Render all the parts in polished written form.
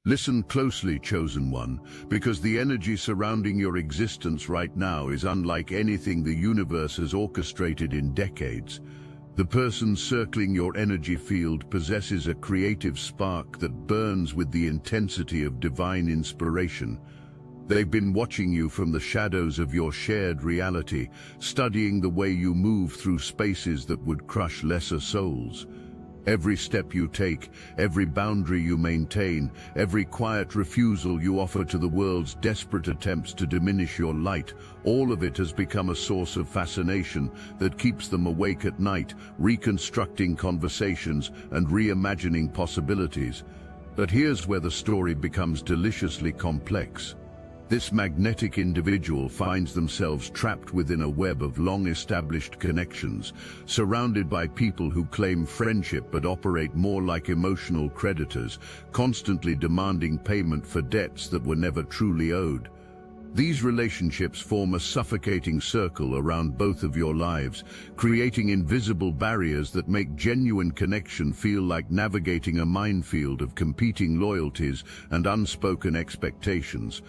Listen closely, chosen one, because the energy surrounding your existence right now is unlike anything the universe has orchestrated in decades. The person circling your energy field possesses a creative spark that burns with the intensity of divine inspiration. They've been watching you from the shadows of your shared reality, studying the way you move through spaces that would crush lesser souls. Every step you take, every boundary you maintain, every quiet refusal you offer to the world's desperate attempts to diminish your light, all of it has become a source of fascination that keeps them awake at night, reconstructing conversations and reimagining possibilities. But here's where the story becomes deliciously complex. This magnetic individual finds themselves trapped within a web of long-established connections, surrounded by people who claim friendship but operate more like emotional creditors, constantly demanding payment for debts that were never truly owed. These relationships form a suffocating circle around both of your lives, creating invisible barriers that make genuine connection feel like navigating a minefield of competing loyalties and unspoken expectations.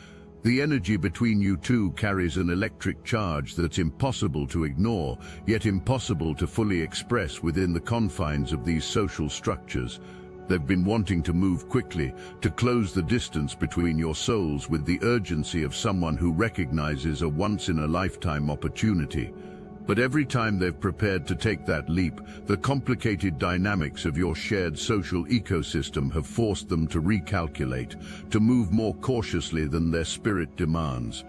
The energy between you two carries an electric charge that's impossible to ignore, yet impossible to fully express within the confines of these social structures. They've been wanting to move quickly, to close the distance between your souls with the urgency of someone who recognizes a once-in-a-lifetime opportunity. But every time they've prepared to take that leap, the complicated dynamics of your shared social ecosystem have forced them to recalculate, to move more cautiously than their spirit demands.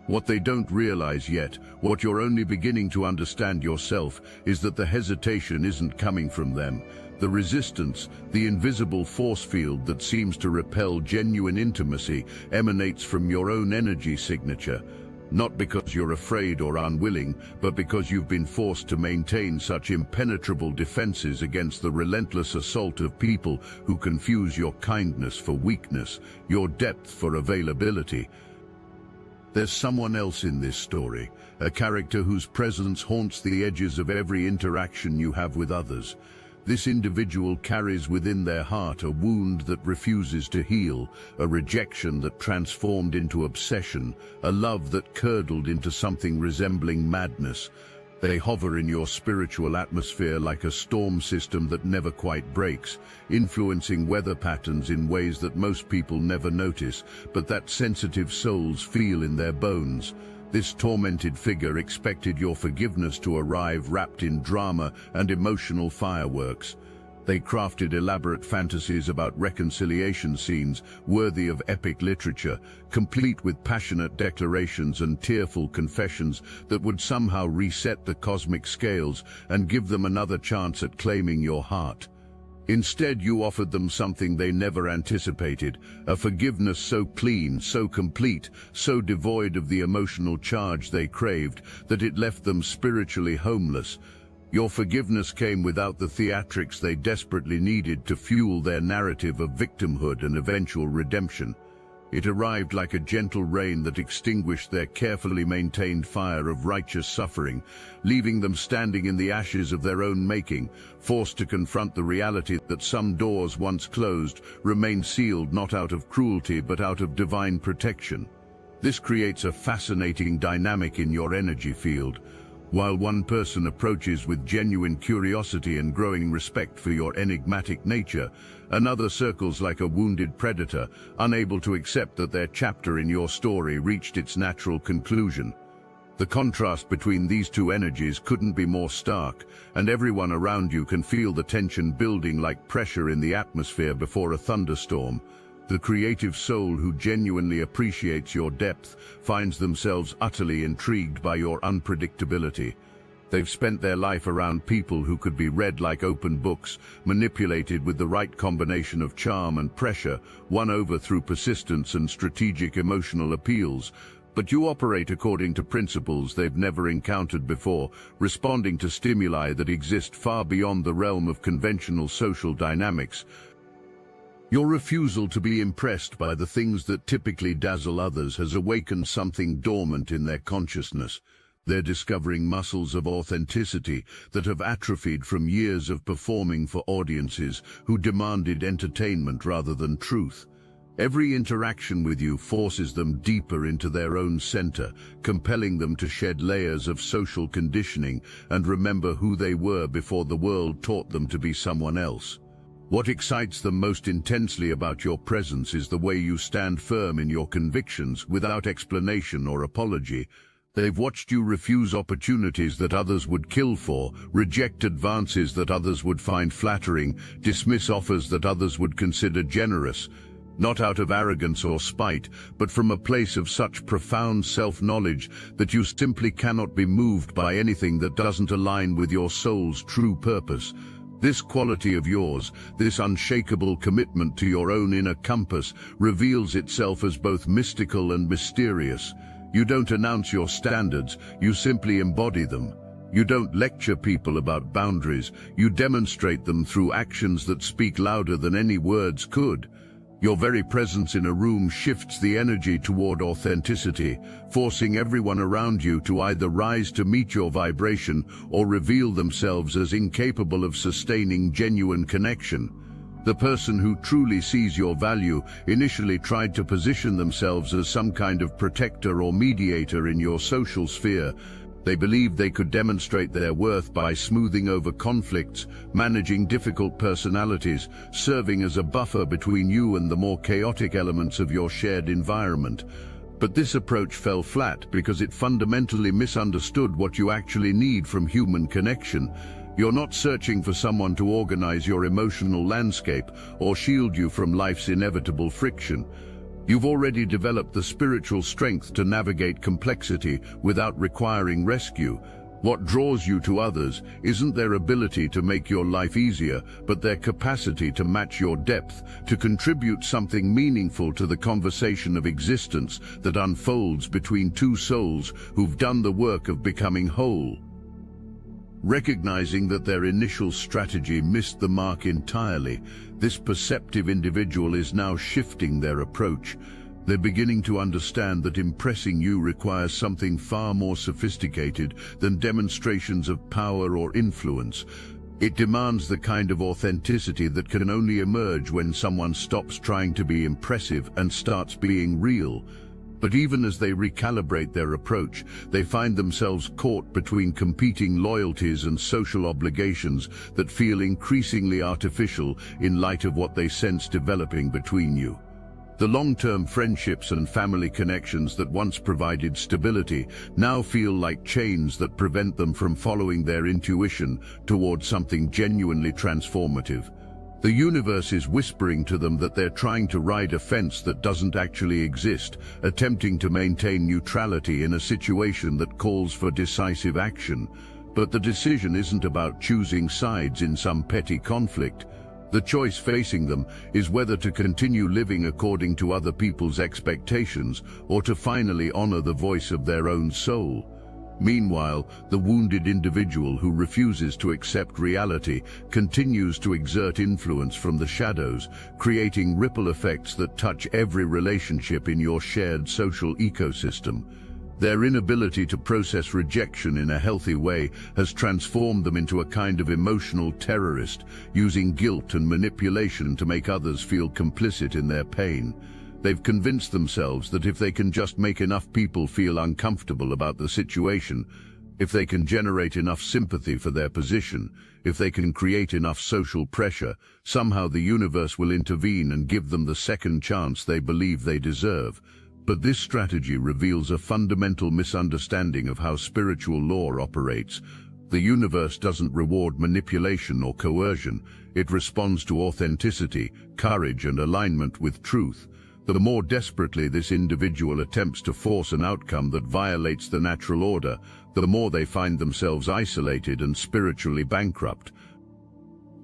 What they don't realize yet, what you're only beginning to understand yourself, is that the hesitation isn't coming from them. The resistance, the invisible force field that seems to repel genuine intimacy, emanates from your own energy signature. Not because you're afraid or unwilling, but because you've been forced to maintain such impenetrable defenses against the relentless assault of people who confuse your kindness for weakness, your depth for availability. There's someone else in this story, a character whose presence haunts the edges of every interaction you have with others. This individual carries within their heart a wound that refuses to heal, a rejection that transformed into obsession, a love that curdled into something resembling madness. They hover in your spiritual atmosphere like a storm system that never quite breaks, influencing weather patterns in ways that most people never notice, but that sensitive souls feel in their bones. This tormented figure expected your forgiveness to arrive wrapped in drama and emotional fireworks. They crafted elaborate fantasies about reconciliation scenes worthy of epic literature, complete with passionate declarations and tearful confessions that would somehow reset the cosmic scales and give them another chance at claiming your heart. Instead, you offered them something they never anticipated, a forgiveness so clean, so complete, so devoid of the emotional charge they craved, that it left them spiritually homeless. Your forgiveness came without the theatrics they desperately needed to fuel their narrative of victimhood and eventual redemption. It arrived like a gentle rain that extinguished their carefully maintained fire of righteous suffering, leaving them standing in the ashes of their own making, forced to confront the reality that some doors once closed remain sealed not out of cruelty but out of divine protection. This creates a fascinating dynamic in your energy field. While one person approaches with genuine curiosity and growing respect for your enigmatic nature, another circles like a wounded predator, unable to accept that their chapter in your story reached its natural conclusion. The contrast between these two energies couldn't be more stark, and everyone around you can feel the tension building like pressure in the atmosphere before a thunderstorm. The creative soul who genuinely appreciates your depth finds themselves utterly intrigued by your unpredictability. They've spent their life around people who could be read like open books, manipulated with the right combination of charm and pressure, won over through persistence and strategic emotional appeals. But you operate according to principles they've never encountered before, responding to stimuli that exist far beyond the realm of conventional social dynamics. Your refusal to be impressed by the things that typically dazzle others has awakened something dormant in their consciousness. They're discovering muscles of authenticity that have atrophied from years of performing for audiences who demanded entertainment rather than truth. Every interaction with you forces them deeper into their own center, compelling them to shed layers of social conditioning and remember who they were before the world taught them to be someone else. What excites them most intensely about your presence is the way you stand firm in your convictions without explanation or apology. They've watched you refuse opportunities that others would kill for, reject advances that others would find flattering, dismiss offers that others would consider generous. Not out of arrogance or spite, but from a place of such profound self-knowledge that you simply cannot be moved by anything that doesn't align with your soul's true purpose. This quality of yours, this unshakable commitment to your own inner compass, reveals itself as both mystical and mysterious. You don't announce your standards, you simply embody them. You don't lecture people about boundaries, you demonstrate them through actions that speak louder than any words could. Your very presence in a room shifts the energy toward authenticity, forcing everyone around you to either rise to meet your vibration or reveal themselves as incapable of sustaining genuine connection. The person who truly sees your value initially tried to position themselves as some kind of protector or mediator in your social sphere. They believed they could demonstrate their worth by smoothing over conflicts, managing difficult personalities, serving as a buffer between you and the more chaotic elements of your shared environment. But this approach fell flat because it fundamentally misunderstood what you actually need from human connection. You're not searching for someone to organize your emotional landscape or shield you from life's inevitable friction. You've already developed the spiritual strength to navigate complexity without requiring rescue. What draws you to others isn't their ability to make your life easier, but their capacity to match your depth, to contribute something meaningful to the conversation of existence that unfolds between two souls who've done the work of becoming whole. Recognizing that their initial strategy missed the mark entirely, this perceptive individual is now shifting their approach. They're beginning to understand that impressing you requires something far more sophisticated than demonstrations of power or influence. It demands the kind of authenticity that can only emerge when someone stops trying to be impressive and starts being real. But even as they recalibrate their approach, they find themselves caught between competing loyalties and social obligations that feel increasingly artificial in light of what they sense developing between you. The long-term friendships and family connections that once provided stability now feel like chains that prevent them from following their intuition towards something genuinely transformative. The universe is whispering to them that they're trying to ride a fence that doesn't actually exist, attempting to maintain neutrality in a situation that calls for decisive action. But the decision isn't about choosing sides in some petty conflict. The choice facing them is whether to continue living according to other people's expectations or to finally honor the voice of their own soul. Meanwhile, the wounded individual who refuses to accept reality continues to exert influence from the shadows, creating ripple effects that touch every relationship in your shared social ecosystem. Their inability to process rejection in a healthy way has transformed them into a kind of emotional terrorist, using guilt and manipulation to make others feel complicit in their pain. They've convinced themselves that if they can just make enough people feel uncomfortable about the situation, if they can generate enough sympathy for their position, if they can create enough social pressure, somehow the universe will intervene and give them the second chance they believe they deserve. But this strategy reveals a fundamental misunderstanding of how spiritual law operates. The universe doesn't reward manipulation or coercion. It responds to authenticity, courage, and alignment with truth. The more desperately this individual attempts to force an outcome that violates the natural order, the more they find themselves isolated and spiritually bankrupt.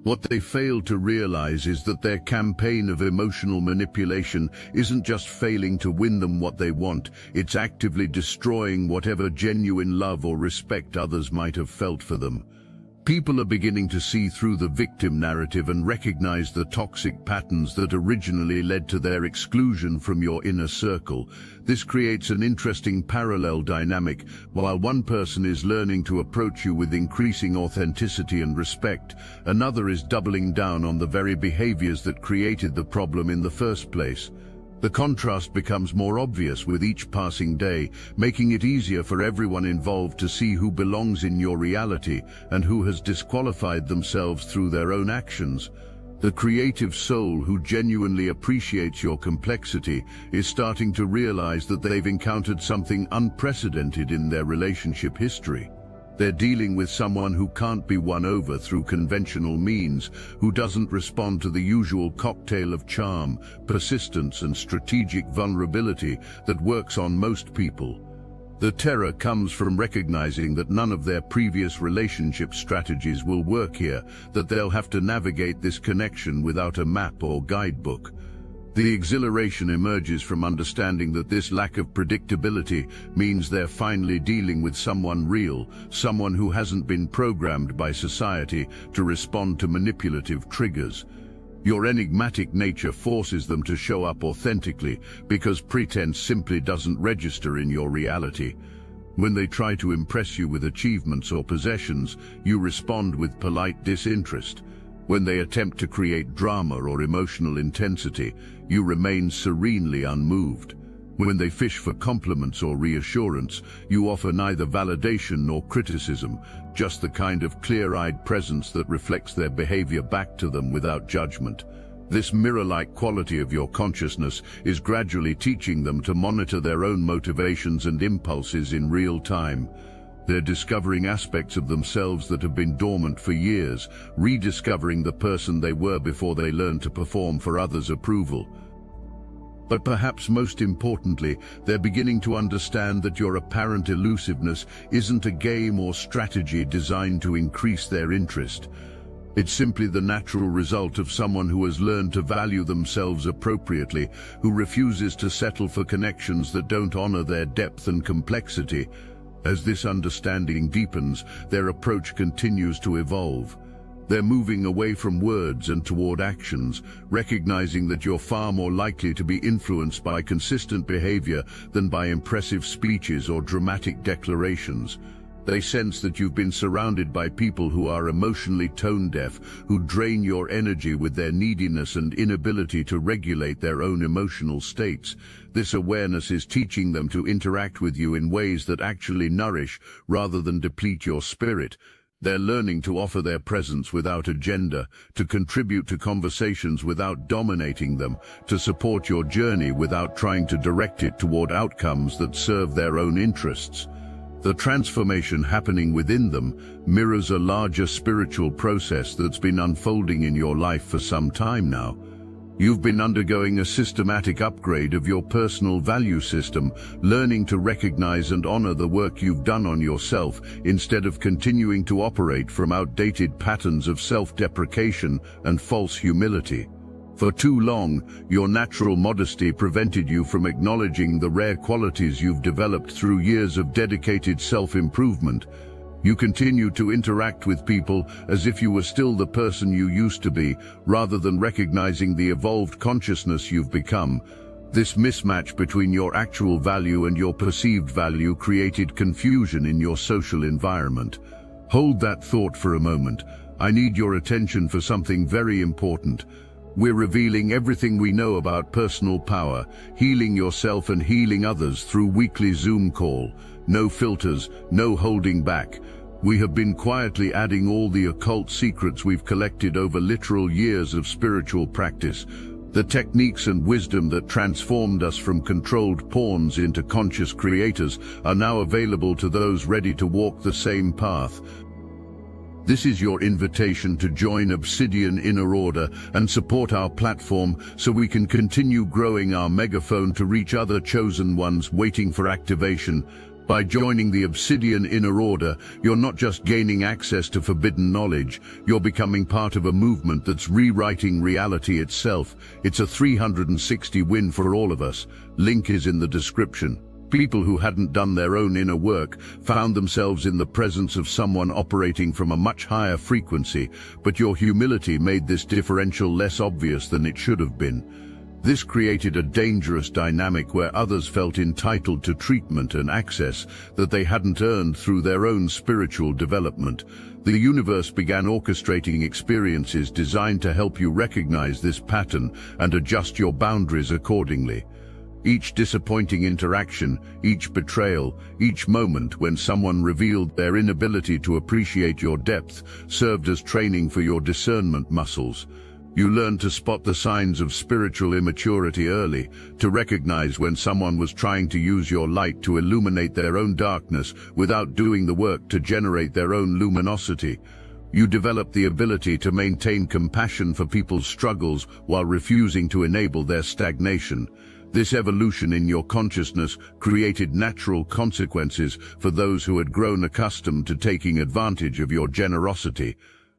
What they fail to realize is that their campaign of emotional manipulation isn't just failing to win them what they want, it's actively destroying whatever genuine love or respect others might have felt for them. People are beginning to see through the victim narrative and recognize the toxic patterns that originally led to their exclusion from your inner circle. This creates an interesting parallel dynamic. While one person is learning to approach you with increasing authenticity and respect, another is doubling down on the very behaviors that created the problem in the first place. The contrast becomes more obvious with each passing day, making it easier for everyone involved to see who belongs in your reality and who has disqualified themselves through their own actions. The creative soul who genuinely appreciates your complexity is starting to realize that they've encountered something unprecedented in their relationship history. They're dealing with someone who can't be won over through conventional means, who doesn't respond to the usual cocktail of charm, persistence, and strategic vulnerability that works on most people. The terror comes from recognizing that none of their previous relationship strategies will work here, that they'll have to navigate this connection without a map or guidebook. The exhilaration emerges from understanding that this lack of predictability means they're finally dealing with someone real, someone who hasn't been programmed by society to respond to manipulative triggers. Your enigmatic nature forces them to show up authentically because pretense simply doesn't register in your reality. When they try to impress you with achievements or possessions, you respond with polite disinterest. When they attempt to create drama or emotional intensity, you remain serenely unmoved. When they fish for compliments or reassurance, you offer neither validation nor criticism, just the kind of clear-eyed presence that reflects their behavior back to them without judgment. This mirror-like quality of your consciousness is gradually teaching them to monitor their own motivations and impulses in real time. They're discovering aspects of themselves that have been dormant for years, rediscovering the person they were before they learned to perform for others' approval. But perhaps most importantly, they're beginning to understand that your apparent elusiveness isn't a game or strategy designed to increase their interest. It's simply the natural result of someone who has learned to value themselves appropriately, who refuses to settle for connections that don't honor their depth and complexity. As this understanding deepens, their approach continues to evolve. They're moving away from words and toward actions, recognizing that you're far more likely to be influenced by consistent behavior than by impressive speeches or dramatic declarations. They sense that you've been surrounded by people who are emotionally tone-deaf, who drain your energy with their neediness and inability to regulate their own emotional states. This awareness is teaching them to interact with you in ways that actually nourish rather than deplete your spirit. They're learning to offer their presence without agenda, to contribute to conversations without dominating them, to support your journey without trying to direct it toward outcomes that serve their own interests. The transformation happening within them mirrors a larger spiritual process that's been unfolding in your life for some time now. You've been undergoing a systematic upgrade of your personal value system, learning to recognize and honor the work you've done on yourself instead of continuing to operate from outdated patterns of self-deprecation and false humility. For too long, your natural modesty prevented you from acknowledging the rare qualities you've developed through years of dedicated self-improvement. You continue to interact with people as if you were still the person you used to be, rather than recognizing the evolved consciousness you've become. This mismatch between your actual value and your perceived value created confusion in your social environment. Hold that thought for a moment. I need your attention for something very important. We're revealing everything we know about personal power, healing yourself and healing others through weekly Zoom call. No filters, no holding back. We have been quietly adding all the occult secrets we've collected over literal years of spiritual practice. The techniques and wisdom that transformed us from controlled pawns into conscious creators are now available to those ready to walk the same path. This is your invitation to join Obsidian Inner Order and support our platform so we can continue growing our megaphone to reach other chosen ones waiting for activation. By joining the Obsidian Inner Order, you're not just gaining access to forbidden knowledge, you're becoming part of a movement that's rewriting reality itself. It's a 360 win for all of us. Link is in the description. People who hadn't done their own inner work found themselves in the presence of someone operating from a much higher frequency, but your humility made this differential less obvious than it should have been. This created a dangerous dynamic where others felt entitled to treatment and access that they hadn't earned through their own spiritual development. The universe began orchestrating experiences designed to help you recognize this pattern and adjust your boundaries accordingly. Each disappointing interaction, each betrayal, each moment when someone revealed their inability to appreciate your depth served as training for your discernment muscles. You learned to spot the signs of spiritual immaturity early, to recognize when someone was trying to use your light to illuminate their own darkness without doing the work to generate their own luminosity. You developed the ability to maintain compassion for people's struggles while refusing to enable their stagnation. This evolution in your consciousness created natural consequences for those who had grown accustomed to taking advantage of your generosity.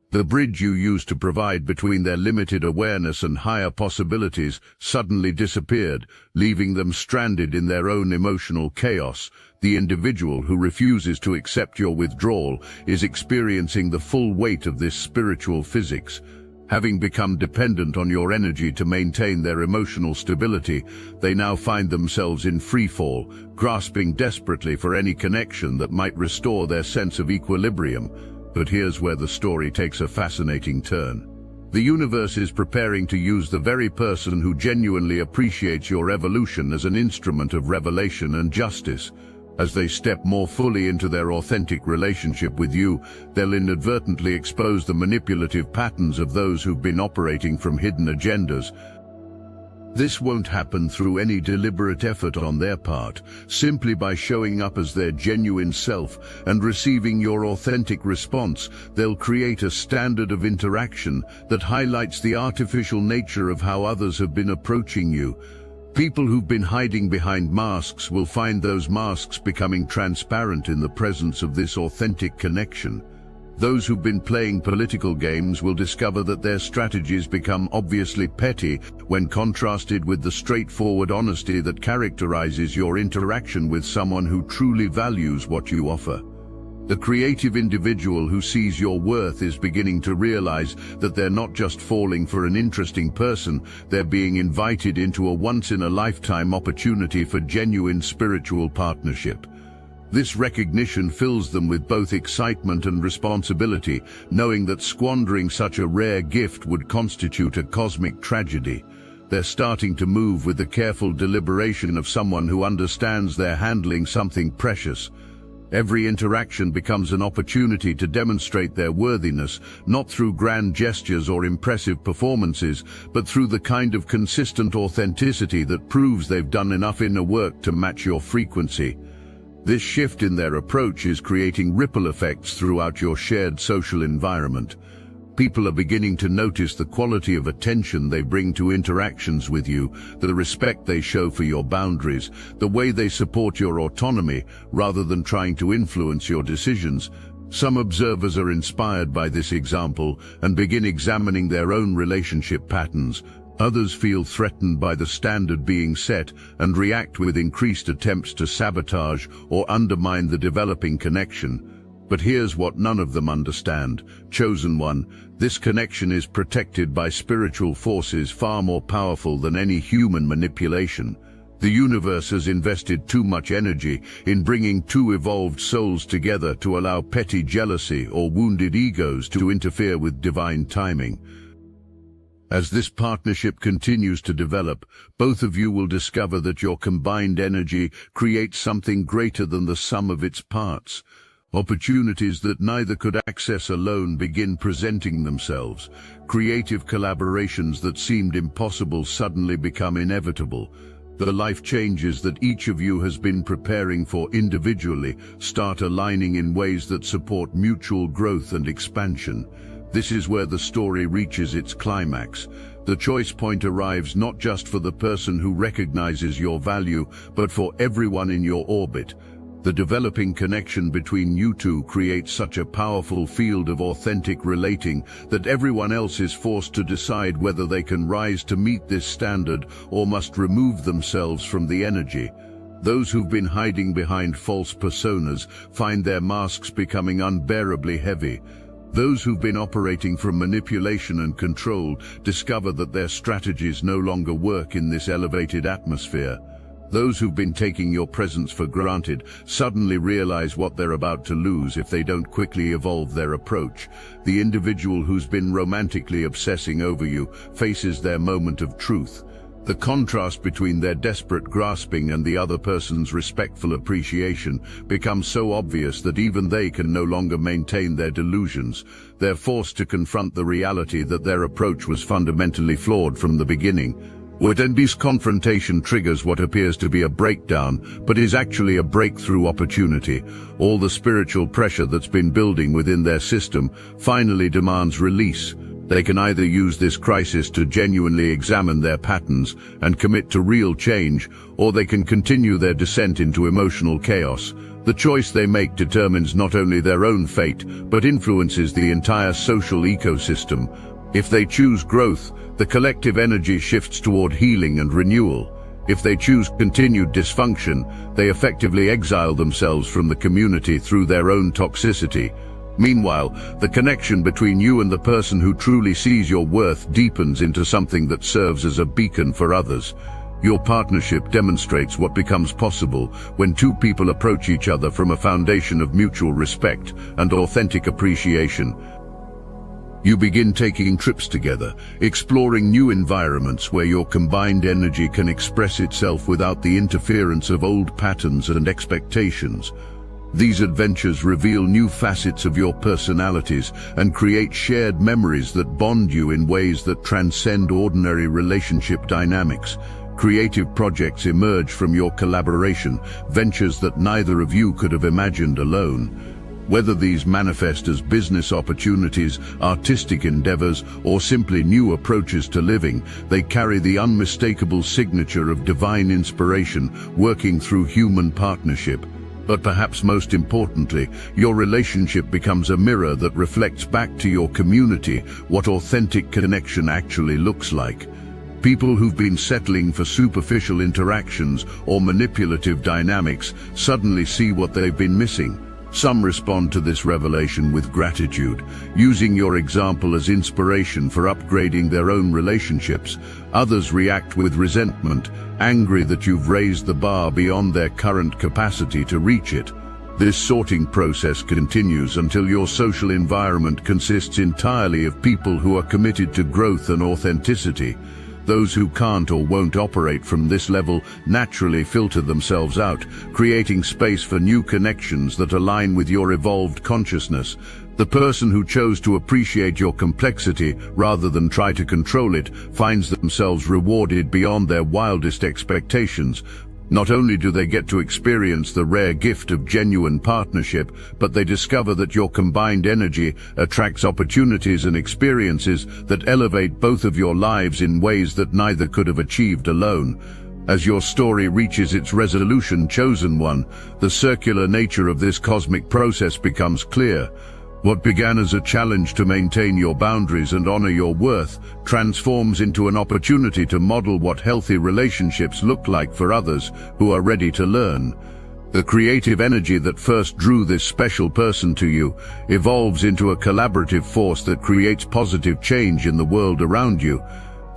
The bridge you used to provide between their limited awareness and higher possibilities suddenly disappeared, leaving them stranded in their own emotional chaos. The individual who refuses to accept your withdrawal is experiencing the full weight of this spiritual physics. Having become dependent on your energy to maintain their emotional stability, they now find themselves in freefall, grasping desperately for any connection that might restore their sense of equilibrium. But here's where the story takes a fascinating turn. The universe is preparing to use the very person who genuinely appreciates your evolution as an instrument of revelation and justice. As they step more fully into their authentic relationship with you, they'll inadvertently expose the manipulative patterns of those who've been operating from hidden agendas. This won't happen through any deliberate effort on their part, simply by showing up as their genuine self and receiving your authentic response. They'll create a standard of interaction that highlights the artificial nature of how others have been approaching you. People who've been hiding behind masks will find those masks becoming transparent in the presence of this authentic connection. Those who've been playing political games will discover that their strategies become obviously petty when contrasted with the straightforward honesty that characterizes your interaction with someone who truly values what you offer. The creative individual who sees your worth is beginning to realize that they're not just falling for an interesting person, they're being invited into a once-in-a-lifetime opportunity for genuine spiritual partnership. This recognition fills them with both excitement and responsibility, knowing that squandering such a rare gift would constitute a cosmic tragedy. They're starting to move with the careful deliberation of someone who understands they're handling something precious. Every interaction becomes an opportunity to demonstrate their worthiness, not through grand gestures or impressive performances, but through the kind of consistent authenticity that proves they've done enough inner work to match your frequency. This shift in their approach is creating ripple effects throughout your shared social environment. People are beginning to notice the quality of attention they bring to interactions with you, the respect they show for your boundaries, the way they support your autonomy rather than trying to influence your decisions. Some observers are inspired by this example and begin examining their own relationship patterns. Others feel threatened by the standard being set and react with increased attempts to sabotage or undermine the developing connection. But here's what none of them understand. Chosen one, this connection is protected by spiritual forces far more powerful than any human manipulation. The universe has invested too much energy in bringing two evolved souls together to allow petty jealousy or wounded egos to interfere with divine timing. As this partnership continues to develop, both of you will discover that your combined energy creates something greater than the sum of its parts. Opportunities that neither could access alone begin presenting themselves. Creative collaborations that seemed impossible suddenly become inevitable. The life changes that each of you has been preparing for individually start aligning in ways that support mutual growth and expansion. This is where the story reaches its climax. The choice point arrives not just for the person who recognizes your value, but for everyone in your orbit. The developing connection between you two creates such a powerful field of authentic relating that everyone else is forced to decide whether they can rise to meet this standard or must remove themselves from the energy. Those who've been hiding behind false personas find their masks becoming unbearably heavy. Those who've been operating from manipulation and control discover that their strategies no longer work in this elevated atmosphere. Those who've been taking your presence for granted suddenly realize what they're about to lose if they don't quickly evolve their approach. The individual who's been romantically obsessing over you faces their moment of truth. The contrast between their desperate grasping and the other person's respectful appreciation becomes so obvious that even they can no longer maintain their delusions. They're forced to confront the reality that their approach was fundamentally flawed from the beginning. This confrontation triggers what appears to be a breakdown, but is actually a breakthrough opportunity. All the spiritual pressure that's been building within their system finally demands release. They can either use this crisis to genuinely examine their patterns and commit to real change, or they can continue their descent into emotional chaos. The choice they make determines not only their own fate, but influences the entire social ecosystem. If they choose growth, the collective energy shifts toward healing and renewal. If they choose continued dysfunction, they effectively exile themselves from the community through their own toxicity. Meanwhile, the connection between you and the person who truly sees your worth deepens into something that serves as a beacon for others. Your partnership demonstrates what becomes possible when two people approach each other from a foundation of mutual respect and authentic appreciation. You begin taking trips together, exploring new environments where your combined energy can express itself without the interference of old patterns and expectations. These adventures reveal new facets of your personalities and create shared memories that bond you in ways that transcend ordinary relationship dynamics. Creative projects emerge from your collaboration, ventures that neither of you could have imagined alone. Whether these manifest as business opportunities, artistic endeavors, or simply new approaches to living, they carry the unmistakable signature of divine inspiration working through human partnership. But perhaps most importantly, your relationship becomes a mirror that reflects back to your community what authentic connection actually looks like. People who've been settling for superficial interactions or manipulative dynamics suddenly see what they've been missing. Some respond to this revelation with gratitude, using your example as inspiration for upgrading their own relationships. Others react with resentment, angry that you've raised the bar beyond their current capacity to reach it. This sorting process continues until your social environment consists entirely of people who are committed to growth and authenticity. Those who can't or won't operate from this level naturally filter themselves out, creating space for new connections that align with your evolved consciousness. The person who chose to appreciate your complexity rather than try to control it finds themselves rewarded beyond their wildest expectations. Not only do they get to experience the rare gift of genuine partnership, but they discover that your combined energy attracts opportunities and experiences that elevate both of your lives in ways that neither could have achieved alone. As your story reaches its resolution, chosen one, the circular nature of this cosmic process becomes clear. What began as a challenge to maintain your boundaries and honor your worth transforms into an opportunity to model what healthy relationships look like for others who are ready to learn. The creative energy that first drew this special person to you evolves into a collaborative force that creates positive change in the world around you.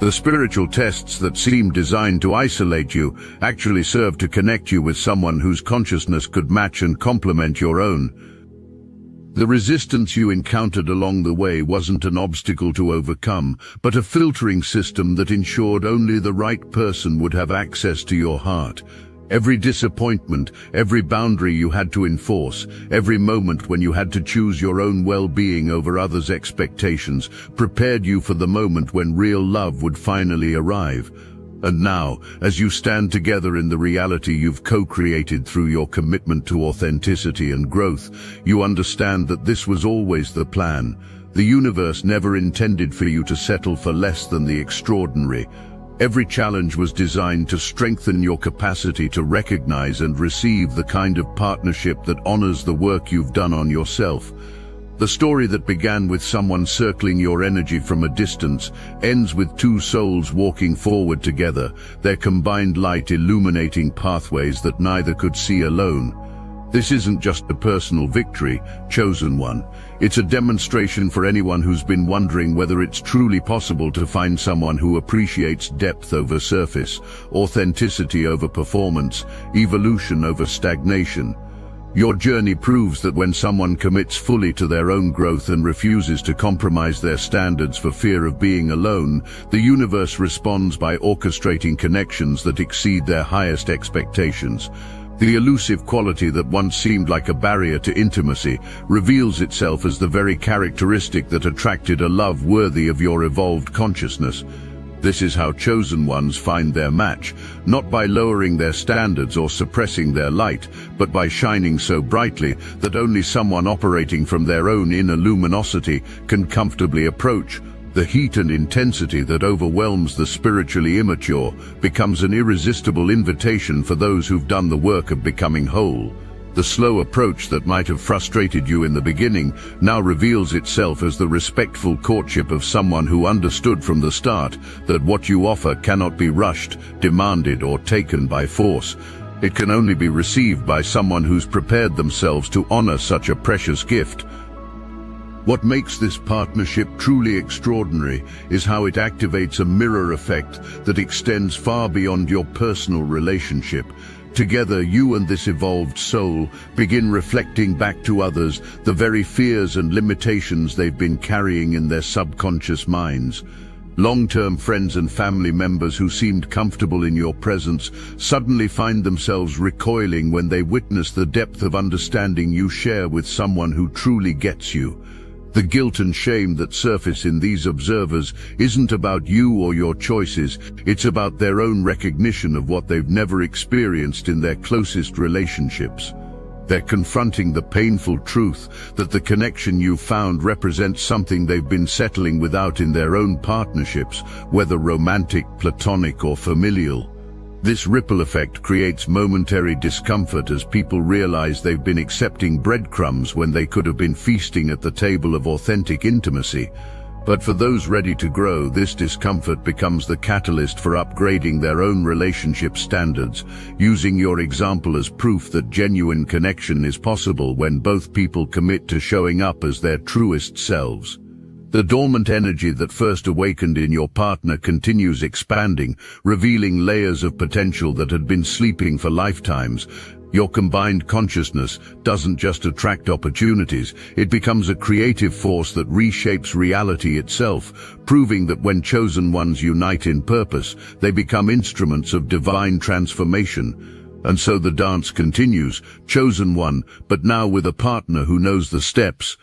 The spiritual tests that seem designed to isolate you actually serve to connect you with someone whose consciousness could match and complement your own. The resistance you encountered along the way wasn't an obstacle to overcome, but a filtering system that ensured only the right person would have access to your heart. Every disappointment, every boundary you had to enforce, every moment when you had to choose your own well-being over others' expectations, prepared you for the moment when real love would finally arrive. And now, as you stand together in the reality you've co-created through your commitment to authenticity and growth, you understand that this was always the plan. The universe never intended for you to settle for less than the extraordinary. Every challenge was designed to strengthen your capacity to recognize and receive the kind of partnership that honors the work you've done on yourself. The story that began with someone circling your energy from a distance ends with two souls walking forward together, their combined light illuminating pathways that neither could see alone. This isn't just a personal victory, chosen one. It's a demonstration for anyone who's been wondering whether it's truly possible to find someone who appreciates depth over surface, authenticity over performance, evolution over stagnation. Your journey proves that when someone commits fully to their own growth and refuses to compromise their standards for fear of being alone, the universe responds by orchestrating connections that exceed their highest expectations. The elusive quality that once seemed like a barrier to intimacy reveals itself as the very characteristic that attracted a love worthy of your evolved consciousness. This is how chosen ones find their match, not by lowering their standards or suppressing their light, but by shining so brightly that only someone operating from their own inner luminosity can comfortably approach. The heat and intensity that overwhelms the spiritually immature becomes an irresistible invitation for those who've done the work of becoming whole. The slow approach that might have frustrated you in the beginning now reveals itself as the respectful courtship of someone who understood from the start that what you offer cannot be rushed, demanded, or taken by force. It can only be received by someone who's prepared themselves to honor such a precious gift. What makes this partnership truly extraordinary is how it activates a mirror effect that extends far beyond your personal relationship. Together, you and this evolved soul begin reflecting back to others the very fears and limitations they've been carrying in their subconscious minds. Long-term friends and family members who seemed comfortable in your presence suddenly find themselves recoiling when they witness the depth of understanding you share with someone who truly gets you. The guilt and shame that surface in these observers isn't about you or your choices, it's about their own recognition of what they've never experienced in their closest relationships. They're confronting the painful truth that the connection you've found represents something they've been settling without in their own partnerships, whether romantic, platonic, or familial. This ripple effect creates momentary discomfort as people realize they've been accepting breadcrumbs when they could have been feasting at the table of authentic intimacy. But for those ready to grow, this discomfort becomes the catalyst for upgrading their own relationship standards, using your example as proof that genuine connection is possible when both people commit to showing up as their truest selves. The dormant energy that first awakened in your partner continues expanding, revealing layers of potential that had been sleeping for lifetimes. Your combined consciousness doesn't just attract opportunities, it becomes a creative force that reshapes reality itself, proving that when chosen ones unite in purpose, they become instruments of divine transformation. And so the dance continues, chosen one, but now with a partner who knows the steps,